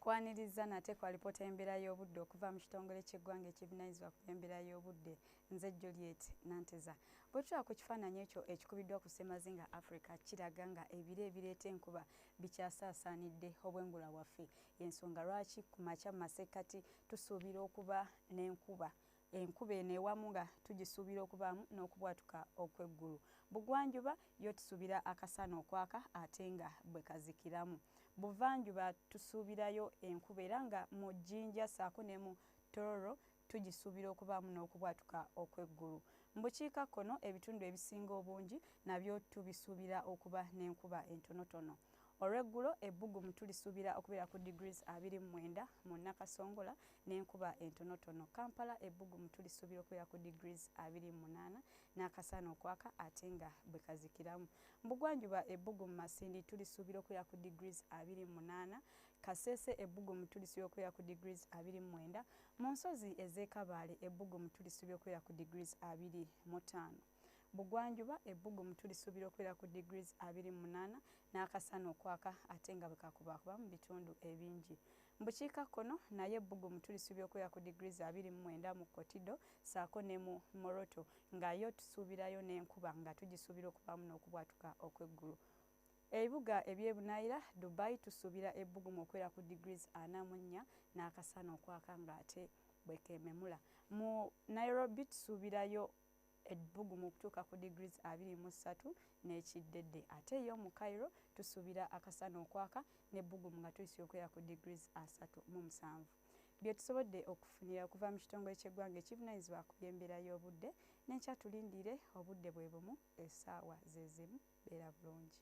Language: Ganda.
Kwaniriza nate kwa ripota y'embeera y'obudde okuva mu kitongole ky'eggwanga ekivunaanyizibwa ku by'embeera y'obudde nze Juliet Nanteza. Bwetulaba ku kifaananyi ekyo ekikubiddwa ku Ssemazinga Africa kiraga nga ebire ebireeta enkuba bikyasaasaanidde obwengula waffe. Ensonga lwaki ku makya mu masekkati tusuubira okuba n'enkuba. Enkuba eno ewamu nga tugisuubira okubaamu n'okubwatuka okw'eggulu. Bugwanjuba yo tusuubira akasana okwaka ate nga bwe kazikiramu. Buvanjuba tusuubirayo enkuba era nga mu Jjinja ssaako ne mu Tororo tugisuubira okubaamu n'okubwatuka okw'eggulu. Mu bukiikakkono ebitundu ebisinga obungi nabyo tubisuubira okuba n'enkuba entonotono. Olw'eggulo ebbugumu tulisuubira okubeera ku degrees 29 mu Nakasongola n'enkuba entonotono. Kampala ebbugumu tulisuubira okubeera ku degrees 28 n'akasana okwaka ate nga bwe kazikiramu. Bugwanjuba ebbugumu Masindi tulisuubira okubeera ku degrees 28. Kasese ebbugumu tulisuubira okubeera ku degrees 29. Mu nsozi ez'e Kabaale ebbugumu tulisuubira okubeera ku degrees 25. Bugwanjuba ebbugumu tulisuubira okubeera ku degrees 28 n'akasana okwaka ate nga bwe kakubakuba mu bitundu ebingi. Mu bukiikakkono naye ebbugumu tulisuubira okubeera ku degrees 29 mu Kotido ssaako ne mu Moroto nga yo tusuubirayo n'enkuba nga tugisuubira okubaamu n'okubwatuka okw'eggulu. Ebibuga eby'ebunaayira Dubai tusuubira ebbugumu okubeera ku degrees 44 n'akasana okwaka ng'ate bwe keememula. Mu Nairobi tusuubirayo ebbugumu okutuuka ku degrees 23 n'ekiddedde ate yo mu Cairo tusuubira akasana okwaka n'ebbugumu nga tulisuubira okubeera ku degrees 37. Bye tusobodde okufunira okuva mu kitongole ky'eggwanga ekivunaanyizibwa ku by'embeera y'obudde n'ekyatulindire obudde bwe bumu essaawa ze zimu beera bulungi.